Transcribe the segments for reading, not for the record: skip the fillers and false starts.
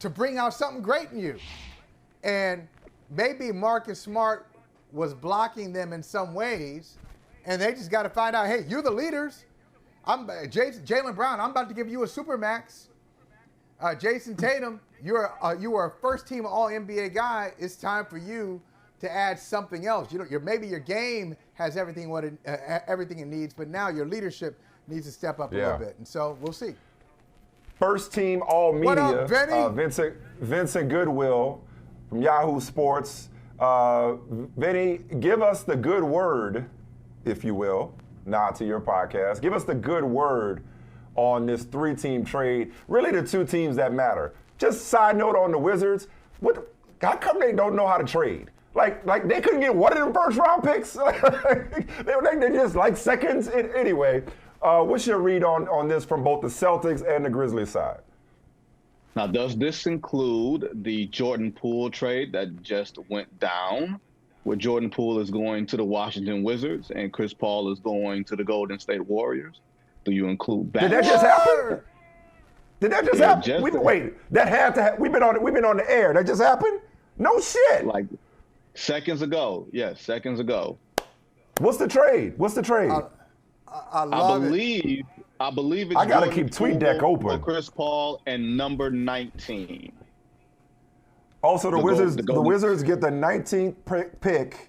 to bring out something great in you. And maybe Marcus Smart was blocking them in some ways, and they just got to find out, hey, you're the leaders. Jaylen Brown, I'm about to give you a supermax. Jason Tatum, you are a first-team All-NBA guy. It's time for you to add something else. Maybe your game has everything it needs, but now your leadership needs to step up a little bit. And so we'll see. First-team All-Media. What up, Vinnie? Vincent Goodwill from Yahoo Sports. Vinny, give us the good word, if you will, nod to your podcast. Give us the good word on this 3-team trade, really the 2 teams that matter. Just side note on the Wizards, how come they don't know how to trade? Like they couldn't get one of them first-round picks? They're just like seconds. Anyway, what's your read on this from both the Celtics and the Grizzlies side? Now, does this include the Jordan Poole trade that just went down, where Jordan Poole is going to the Washington Wizards and Chris Paul is going to the Golden State Warriors? Do you include that? Did that just happen? Did that just happen? Wait, that had to happen. We've been on the air. That just happened? No shit. Like seconds ago. Yes, seconds ago. What's the trade? I believe it's I gotta Jordan keep TweetDeck Poole open. for Chris Paul and number 19. Also, the Wizards get the 19th pick.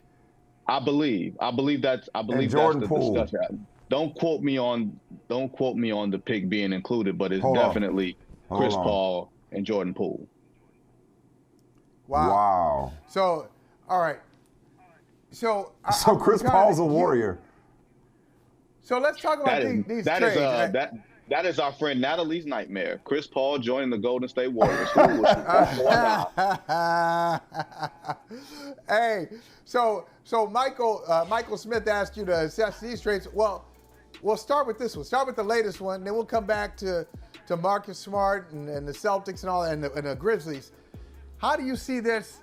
I believe that's Jordan the Poole. discussion. Don't quote me on the pick being included, but it's definitely Chris Paul and Jordan Poole. Wow. So, all right. So Chris Paul's a Warrior. So let's talk about these trades. That is our friend Natalie's nightmare. Chris Paul joining the Golden State Warriors. Hey, so Michael Smith asked you to assess these trades. Well, we'll start with this one. Start with the latest one, then we'll come back to Marcus Smart and the Celtics and all and the Grizzlies. How do you see this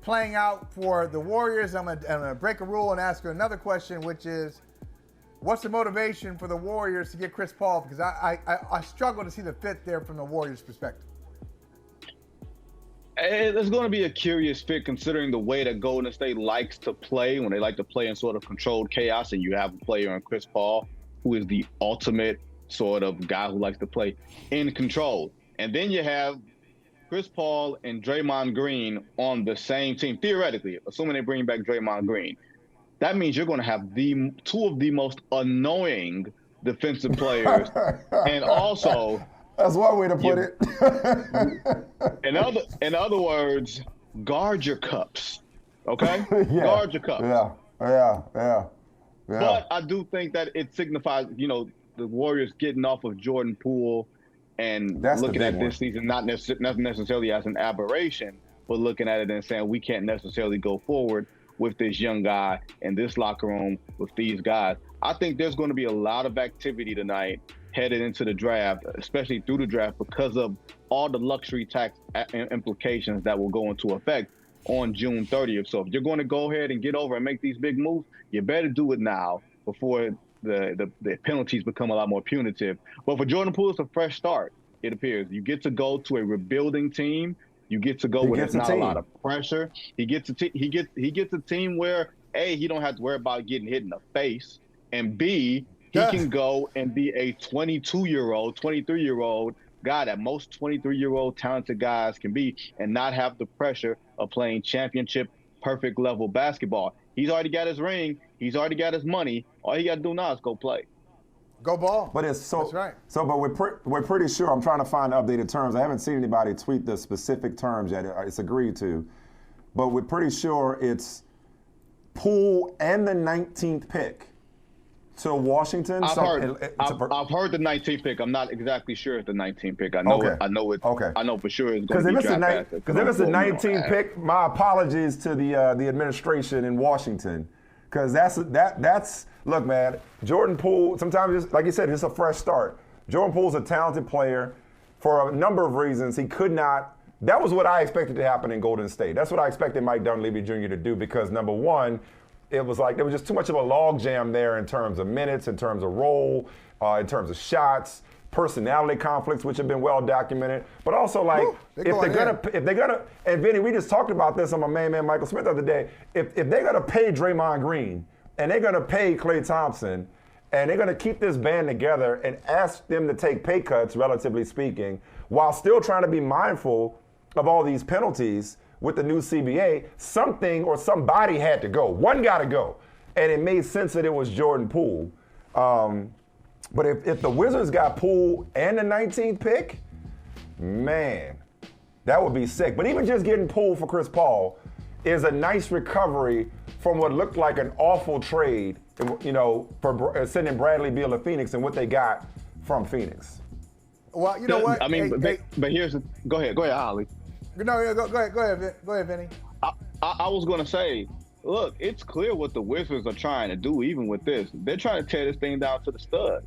playing out for the Warriors? I'm gonna break a rule and ask you another question, which is, what's the motivation for the Warriors to get Chris Paul? Because I struggle to see the fit there from the Warriors' perspective. It's going to be a curious fit considering the way that Golden State likes to play, when they like to play in sort of controlled chaos, and you have a player in Chris Paul who is the ultimate sort of guy who likes to play in control. And then you have Chris Paul and Draymond Green on the same team, theoretically, assuming they bring back Draymond Green. That means you're going to have 2 of the most annoying defensive players, and also that's one way to put it. In other words, guard your cups, okay? Guard your cups. Yeah. But I do think that it signifies, the Warriors getting off of Jordan Poole and looking at this season not necessarily as an aberration, but looking at it and saying we can't necessarily go forward with this young guy in this locker room with these guys. I think there's going to be a lot of activity tonight headed into the draft, especially through the draft, because of all the luxury tax implications that will go into effect on June 30th. So if you're going to go ahead and get over and make these big moves, you better do it now before the penalties become a lot more punitive. But for Jordan Poole, it's a fresh start, it appears. You get to go to a rebuilding team. You get to go where there's not a lot of pressure. He gets a team where, A, he don't have to worry about getting hit in the face, and B, he can go and be a 22-year-old, 23-year-old guy that most 23-year-old talented guys can be, and not have the pressure of playing championship perfect level basketball. He's already got his ring. He's already got his money. All he got to do now is go play. Go ball. But it's so. That's right. So, but we're pretty sure. I'm trying to find updated terms. I haven't seen anybody tweet the specific terms yet. It's agreed to, but we're pretty sure it's Poole and the 19th pick to Washington. I've heard the 19th pick. I'm not exactly sure it's the 19th pick. I know it. I know for sure it's going to be draft. Because if it's the 19th pick, my apologies to the administration in Washington. Because that's look, man, Jordan Poole, sometimes, like you said, it's a fresh start. Jordan Poole's a talented player. For a number of reasons, he could not. That was what I expected to happen in Golden State. That's what I expected Mike Dunleavy Jr. to do because, number one, it was like there was just too much of a logjam there in terms of minutes, in terms of role, in terms of shots. personality conflicts, which have been well documented, but also like if they're gonna, and Vinny, we just talked about this on my main man Michael Smith the other day. If they're gonna pay Draymond Green and they're gonna pay Klay Thompson and they're gonna keep this band together and ask them to take pay cuts, relatively speaking, while still trying to be mindful of all these penalties with the new CBA, something or somebody had to go. One got to go, and it made sense that it was Jordan Poole. But if the Wizards got Poole and the 19th pick, man, that would be sick. But even just getting Poole for Chris Paul is a nice recovery from what looked like an awful trade, for sending Bradley Beal to Phoenix and what they got from Phoenix. Well, you know what? I mean, but here's go ahead, Holley. No, go ahead, Vinny. I was going to say, look, it's clear what the Wizards are trying to do, even with this. They're trying to tear this thing down to the stud.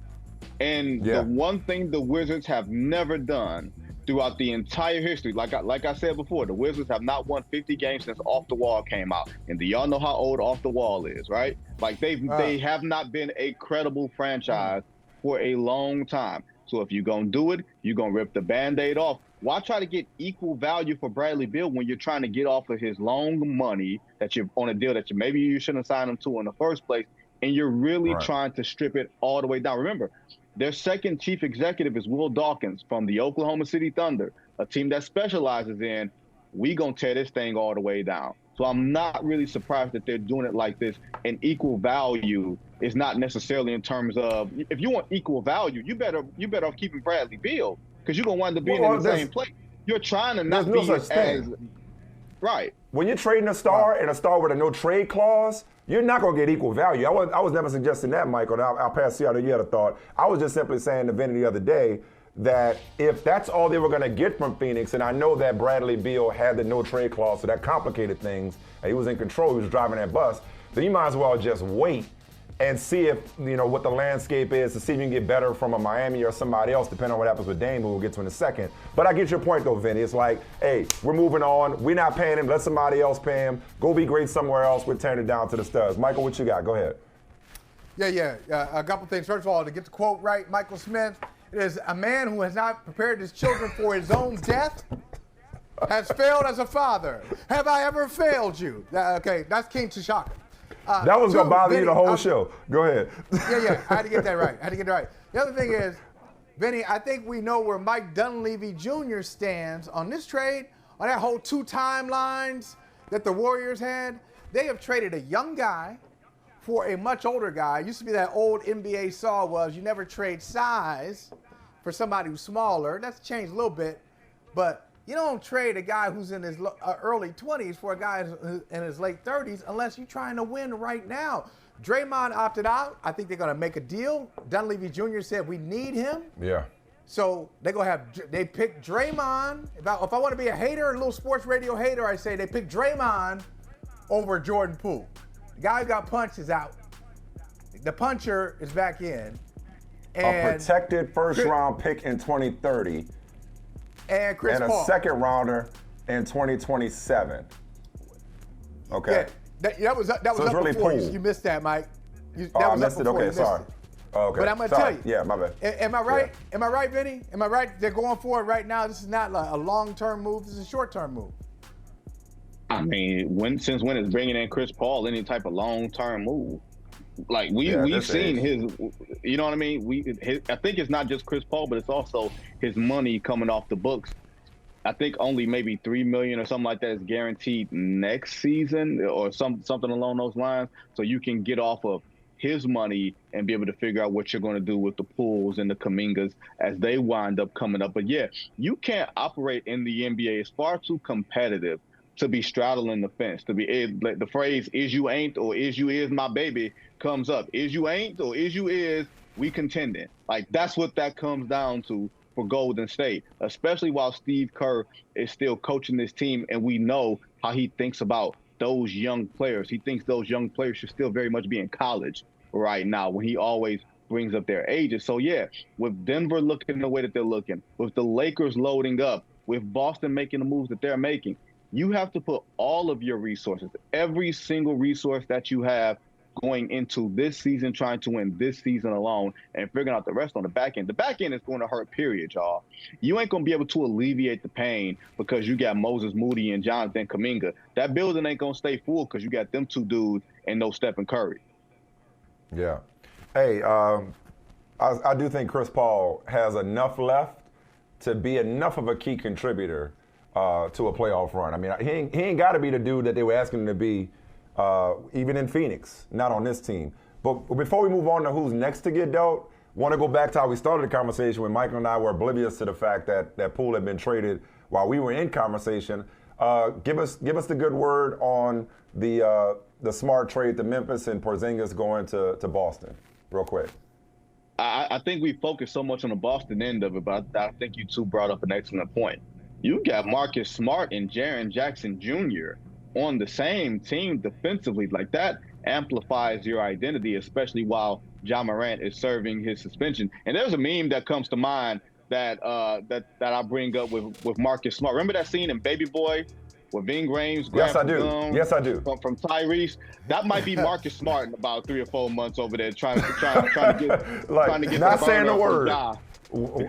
And the one thing the Wizards have never done throughout the entire history, like I said before, the Wizards have not won 50 games since Off the Wall came out. And do y'all know how old Off the Wall is, right? Like they have not been a credible franchise for a long time. So if you're going to do it, you're going to rip the Band-Aid off. Why try to get equal value for Bradley Beal when you're trying to get off of his long money that you're on a deal that maybe you shouldn't sign him to in the first place, and you're really trying to strip it all the way down? Remember, their second chief executive is Will Dawkins from the Oklahoma City Thunder, a team that specializes in, we gonna tear this thing all the way down. So I'm not really surprised that they're doing it like this. And equal value is not necessarily in terms of, if you want equal value, you better off keeping Bradley Beal, because you're gonna wind up being in the same place. You're trying to not be as right. When you're trading a star and a star with a no trade clause, you're not going to get equal value. I was never suggesting that, Michael. I'll pass you out if you had a thought. I was just simply saying to Vinny the other day that if that's all they were going to get from Phoenix, and I know that Bradley Beal had the no trade clause, so that complicated things, and he was in control, he was driving that bus, then you might as well just wait and see if, what the landscape is, to see if you can get better from a Miami or somebody else, depending on what happens with Dame, who we'll get to in a second. But I get your point, though, Vinny. It's like, hey, we're moving on. We're not paying him. Let somebody else pay him. Go be great somewhere else. We're tearing it down to the studs. Michael, what you got? Go ahead. Yeah. A couple things. First of all, to get the quote right, Michael Smith, it is a man who has not prepared his children for his own death has failed as a father. Have I ever failed you? Okay, that's King T'Chaka. That was going to bother you the whole show. Go ahead. Yeah. I had to get that right. The other thing is, Vinny, I think we know where Mike Dunleavy Jr. stands on this trade, on that whole 2 timelines that the Warriors had. They have traded a young guy for a much older guy. It used to be that old NBA saw was you never trade size for somebody who's smaller. That's changed a little bit, but you don't trade a guy who's in his early 20s for a guy in his late 30s unless you're trying to win right now. Draymond opted out. I think they're going to make a deal. Dunleavy Jr. said we need him. Yeah. So they picked Draymond. If I want to be a hater, a little sports radio hater, I say they picked Draymond over Jordan Poole. The guy who got punched is out. The puncher is back in. And a protected first-round pick in 2030. And Chris Paul. And a second rounder in 2027. Okay. Yeah, that was up really before. Poole. You missed that, Mike. I missed it. Okay, sorry. Okay. But I'm going to tell you. Yeah, my bad. Am I right? Yeah. Am I right, Vinny? Am I right? They're going for it right now. This is not a long-term move. This is a short-term move. I mean, since when is bringing in Chris Paul any type of long-term move? Like we've seen his, you know what I mean? I think it's not just Chris Paul, but it's also his money coming off the books. I think only maybe $3 million or something like that is guaranteed next season, or something along those lines. So you can get off of his money and be able to figure out what you're going to do with the Pools and the Kumingas as they wind up coming up. But yeah, you can't operate in the NBA. It's far too competitive to be straddling the fence, to be the phrase "is you ain't" or "is you is my baby" comes up. Is you ain't or is you is, we contending. Like that's what that comes down to for Golden State, especially while Steve Kerr is still coaching this team, and we know how he thinks about those young players. He thinks those young players should still very much be in college right now, when he always brings up their ages. So yeah, with Denver looking the way that they're looking, with the Lakers loading up, with Boston making the moves that they're making, you have to put all of your resources, every single resource that you have, going into this season, trying to win this season alone, and figuring out the rest on the back end. The back end is going to hurt, period, y'all. You ain't going to be able to alleviate the pain because you got Moses Moody and Jonathan Kuminga. That building ain't going to stay full because you got them two dudes and no Stephen Curry. Yeah. Hey, I do think Chris Paul has enough left to be enough of a key contributor to a playoff run. I mean, he ain't got to be the dude that they were asking him to be, even in Phoenix, not on this team. But before we move on to who's next to get dealt, want to go back to how we started the conversation when Michael and I were oblivious to the fact that Poole had been traded while we were in conversation. Give us the good word on the Smart trade to Memphis and Porzingis going to Boston, real quick. I think we focus so much on the Boston end of it, but I think you two brought up an excellent point. You got Marcus Smart and Jaren Jackson Jr. on the same team defensively. Like, that amplifies your identity, especially while Ja Morant is serving his suspension. And there's a meme that comes to mind that I bring up with Marcus Smart. Remember that scene in Baby Boy with Ving Rhames? Yes, I do. Yes, I do. From Tyrese. That might be Marcus Smart in about 3 or 4 months over there trying to get like, trying to get not the saying the word. Ja.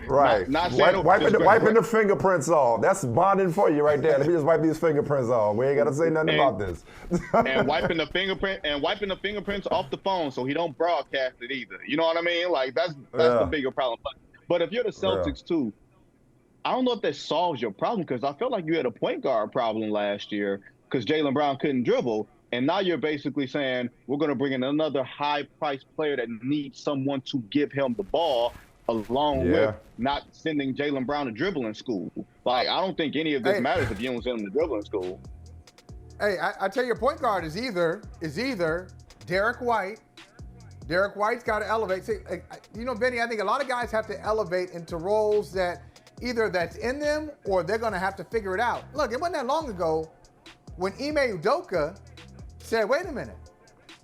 Right. Not saying wiping the fingerprints off. That's bonding for you right there. Let me just wipe these fingerprints off. We ain't got to say nothing about this. and wiping the fingerprints off the phone so he don't broadcast it either. You know what I mean? Like, that's the bigger problem. But if you're the Celtics too, I don't know if that solves your problem, because I felt like you had a point guard problem last year because Jaylen Brown couldn't dribble. And now you're basically saying we're going to bring in another high-priced player that needs someone to give him the ball, along with not sending Jaylen Brown to dribbling school. Like, I don't think any of this matters if you don't send him to dribbling school. Hey, I tell you, your point guard is either Derek White. Derek White's got to elevate. See, you know, Vinny, I think a lot of guys have to elevate into roles that either that's in them or they're going to have to figure it out. Look, it wasn't that long ago when Ime Udoka said, wait a minute,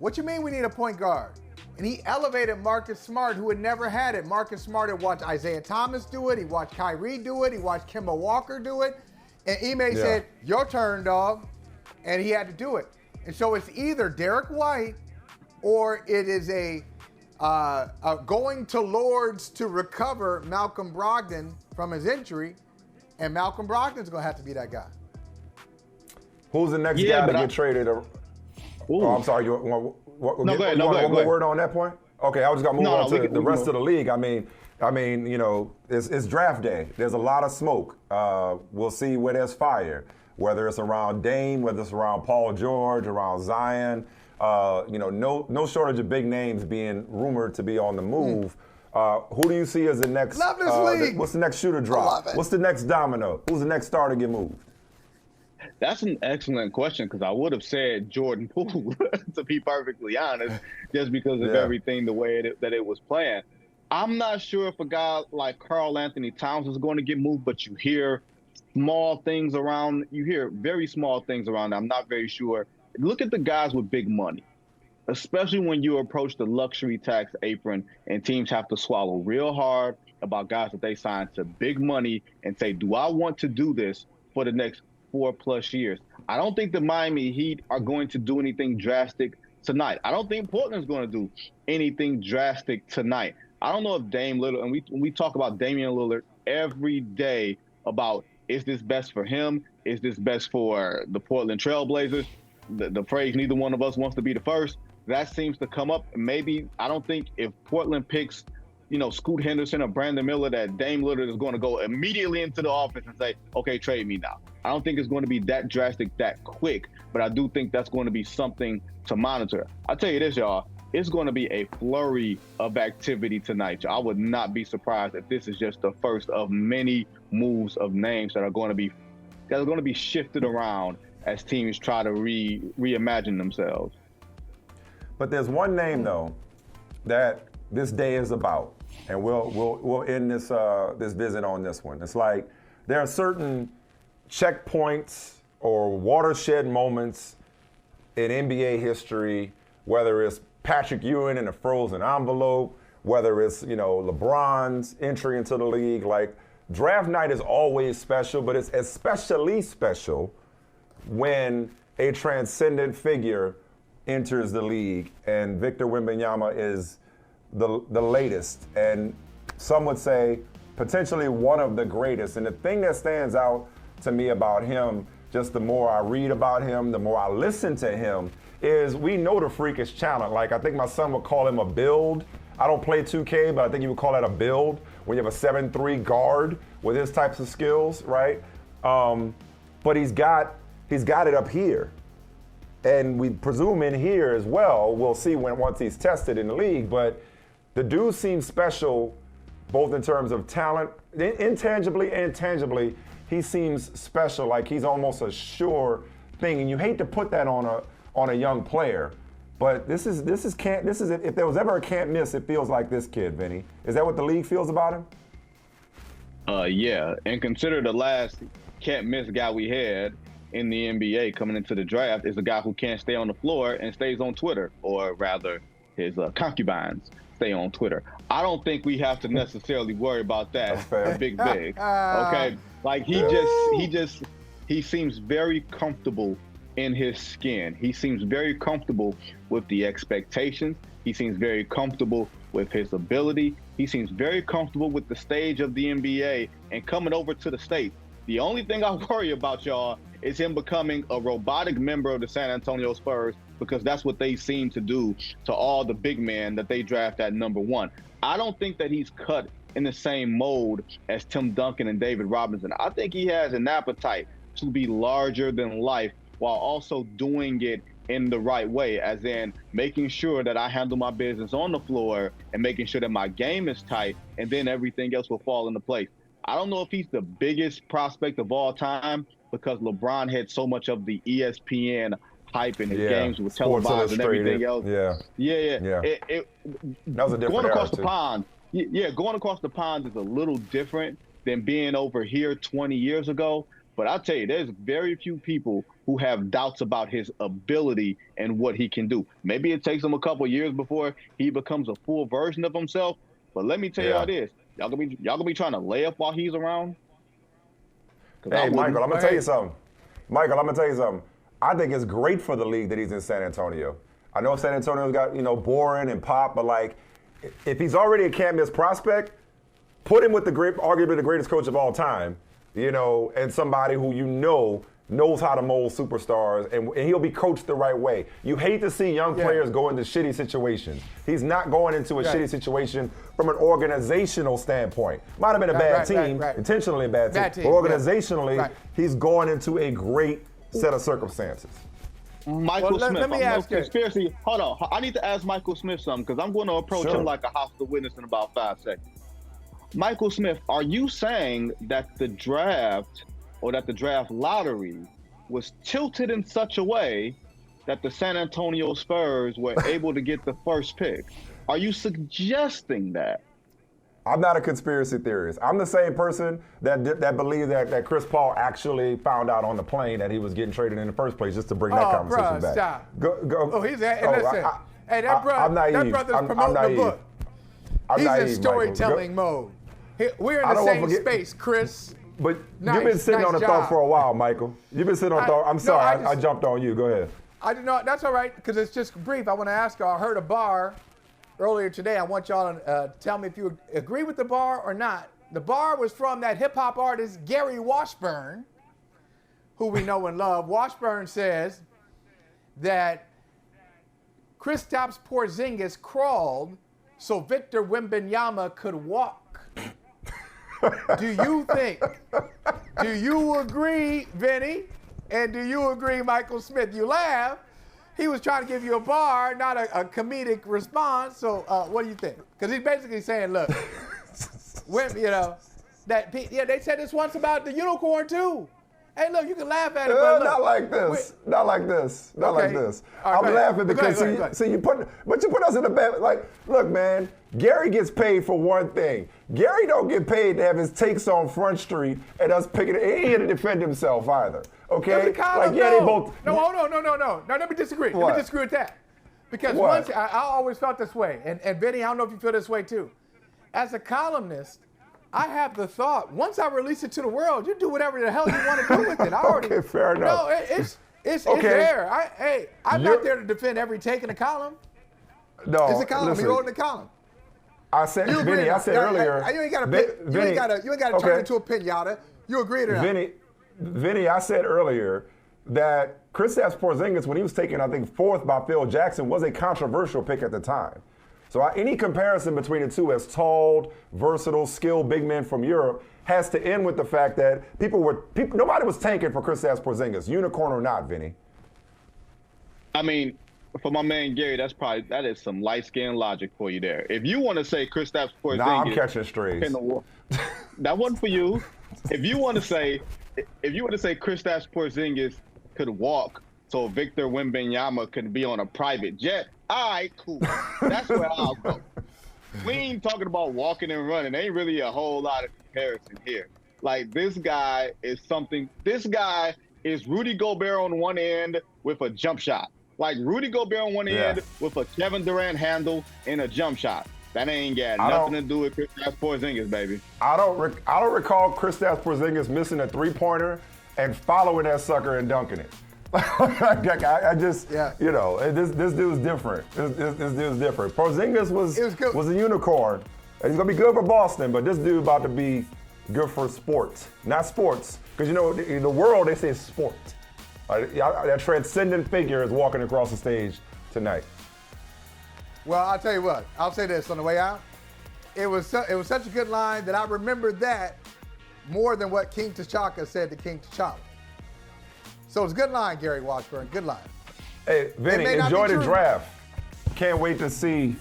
what you mean we need a point guard? And he elevated Marcus Smart, who had never had it. Marcus Smart had watched Isaiah Thomas do it. He watched Kyrie do it. He watched Kemba Walker do it. And Ime said, your turn, dog. And he had to do it. And so it's either Derek White or it is a going to Lords to recover Malcolm Brogdon from his injury. And Malcolm Brogdon's going to have to be that guy. Who's the next guy to get traded? Oh, I'm sorry. You want one more word on that point? Okay, I was going to move on to the rest of the league. I mean, you know, it's draft day. There's a lot of smoke. We'll see where there's fire, whether it's around Dame, whether it's around Paul George, around Zion. You know, no shortage of big names being rumored to be on the move. Who do you see as the next? Love this league. What's the next shooter drop? What's the next domino? Who's the next star to get moved? That's an excellent question, because I would have said Jordan Poole, to be perfectly honest, just because of everything, the way that it was planned. I'm not sure if a guy like Karl Anthony Towns is going to get moved, but you hear small things around. You hear very small things around. I'm not very sure. Look at the guys with big money, especially when you approach the luxury tax apron and teams have to swallow real hard about guys that they signed to big money and say, do I want to do this for the next 4+ years? I don't think the Miami Heat are going to do anything drastic tonight. I don't think Portland's going to do anything drastic tonight. I don't know if Dame Lillard, and we talk about Damian Lillard every day about, is this best for him? Is this best for the Portland Trailblazers? The phrase, neither one of us wants to be the first, that seems to come up. Maybe, I don't think if Portland picks, you know, Scoot Henderson or Brandon Miller, that Dame Lillard is going to go immediately into the office and say, okay, trade me now. I don't think it's going to be that drastic, that quick, but I do think that's going to be something to monitor. I'll tell you this, y'all, it's going to be a flurry of activity tonight. I would not be surprised if this is just the first of many moves of names that are going to be shifted around as teams try to reimagine themselves. But there's one name, though, that this day is about, and we'll end this visit on this one. It's like there are certain checkpoints or watershed moments in NBA history, whether it's Patrick Ewing in a frozen envelope, whether it's, you know, LeBron's entry into the league. Like, draft night is always special, but it's especially special when a transcendent figure enters the league, and Victor Wembanyama is the latest, and some would say potentially one of the greatest. And the thing that stands out to me about him, just the more I read about him, the more I listen to him, is we know the freakish talent. Like, I think my son would call him a build. I don't play 2K, but I think you would call that a build when you have a 7'3" guard with his types of skills, right? But he's got it up here. And we presume in here as well. We'll see once he's tested in the league. But the dude seems special, both in terms of talent, intangibly and tangibly. He seems special, like he's almost a sure thing. And you hate to put that on a young player. But this is if there was ever a can't miss, it feels like this kid, Vinny. Is that what the league feels about him? Yeah, and consider the last can't miss guy we had in the NBA coming into the draft is a guy who can't stay on the floor and stays on Twitter, or rather his concubines stay on Twitter. I don't think we have to necessarily worry about that for Big. Okay, like he seems very comfortable in his skin. He seems very comfortable with the expectations. He seems very comfortable with his ability. He seems very comfortable with the stage of the NBA and coming over to the States. The only thing I worry about, y'all, is him becoming a robotic member of the San Antonio Spurs, because that's what they seem to do to all the big men that they draft at number 1. I don't think that he's cut in the same mold as Tim Duncan and David Robinson. I think he has an appetite to be larger than life while also doing it in the right way, as in making sure that I handle my business on the floor and making sure that my game is tight, and then everything else will fall into place. I don't know if he's the biggest prospect of all time, because LeBron had so much of the ESPN hype in his games with televised and everything else. Yeah. That was a different going across the pond. Going across the pond is a little different than being over here 20 years ago. But I'll tell you, there's very few people who have doubts about his ability and what he can do. Maybe it takes him a couple years before he becomes a full version of himself. But let me tell y'all this. Y'all gonna be trying to lay up while he's around? Hey, Michael, I'm going to tell you something. I think it's great for the league that he's in San Antonio. I know San Antonio's got, boring and pop, but, like, if he's already a can't-miss prospect, put him with arguably the greatest coach of all time, and somebody who knows how to mold superstars, and he'll be coached the right way. You hate to see young players go into shitty situations. He's not going into a shitty situation from an organizational standpoint. Might have been a bad team, intentionally a bad team. But organizationally, he's going into a great set of circumstances. Michael Smith, let me ask conspiracy. Hold on. I need to ask Michael Smith something, because I'm going to approach him like a hostile witness in about 5 seconds. Michael Smith, are you saying that the draft or that the draft lottery was tilted in such a way that the San Antonio Spurs were able to get the first pick? Are you suggesting that? I'm not a conspiracy theorist. I'm the same person that believes that Chris Paul actually found out on the plane that he was getting traded in the first place, just to bring that conversation back. Stop. Go. Oh, he's listen. That brother's promoting the book. He's in storytelling mode. We're in the same space, Chris. But you've been sitting on the thought for a while, Michael. You've been sitting on the thought. I'm sorry, I jumped on you. Go ahead. I did not. That's all right, because it's just brief. I want to ask y'all. I heard a bar earlier today. I want y'all to tell me if you agree with the bar or not. The bar was from that hip-hop artist, Gary Washburn, who we know and love. Washburn says that Kristaps Porzingis crawled so Victor Wembanyama could walk. Do you agree, Vinny? And do you agree, Michael Smith? You laugh. He was trying to give you a bar, not a comedic response. So what do you think? Because he's basically saying, look, they said this once about the unicorn too. Hey, look, you can laugh at it, but look. Not like this. I'm laughing because you put us in the bed. Like, look, man, Gary gets paid for one thing. Gary don't get paid to have his takes on Front Street and us picking it. He ain't here to defend himself either. Okay? They both. No, hold on, no. Now let me disagree. What? Let me disagree with that. Because once I always felt this way, and Vinny, I don't know if you feel this way too. As a columnist, I have the thought, once I release it to the world, you do whatever the hell you want to do with it. Okay, fair enough. No, It's Okay. there. I'm not there to defend every take in the column. No, It's a column. listen, He wrote in the column. I said, Vinny, I said earlier. You ain't got to turn it into a pinata. You agreed or not? Vinny, I said earlier that Kristaps Porzingis, when he was taken, I think, 4th by Phil Jackson, was a controversial pick at the time. So any comparison between the two as tall, versatile, skilled big men from Europe has to end with the fact that nobody was tanking for Kristaps Porzingis, unicorn or not, Vinny. I mean, for my man Gary, that is some light skin logic for you there. If you want to say Kristaps Porzingis, nah, I'm catching strays. That wasn't for you. If you want to say Kristaps Porzingis could walk, so Victor Wembanyama could be on a private jet, all right, cool. That's where I'll go. We ain't talking about walking and running. Ain't really a whole lot of comparison here. Like, this guy is something. This guy is Rudy Gobert on one end with a jump shot. Like Rudy Gobert on one end with a Kevin Durant handle and a jump shot. That ain't got nothing to do with Kristaps Porzingis, baby. I don't recall Kristaps Porzingis missing a 3-pointer and following that sucker and dunking it. I just, you know, this dude's different. This dude's different. Porzingis was a unicorn. He's gonna be good for Boston, but this dude about to be good for sports, not sports. Because you know, in the world they say sport. That transcendent figure is walking across the stage tonight. Well, I'll tell you what. I'll say this on the way out. It was such a good line that I remember that more than what King T'Chaka said to King T'Challa. So it's a good line, Gary Washburn. Good line. Hey, Vinny, enjoy the draft. Can't wait to see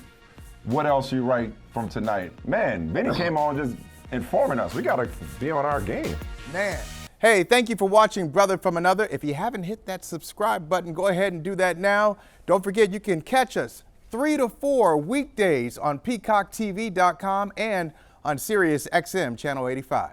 what else you write from tonight. Man, Vinny came on just informing us. We got to be on our game. Man. Hey, thank you for watching Brother from Another. If you haven't hit that subscribe button, go ahead and do that now. Don't forget, you can catch us 3 to 4 weekdays on PeacockTV.com and on Sirius XM Channel 85.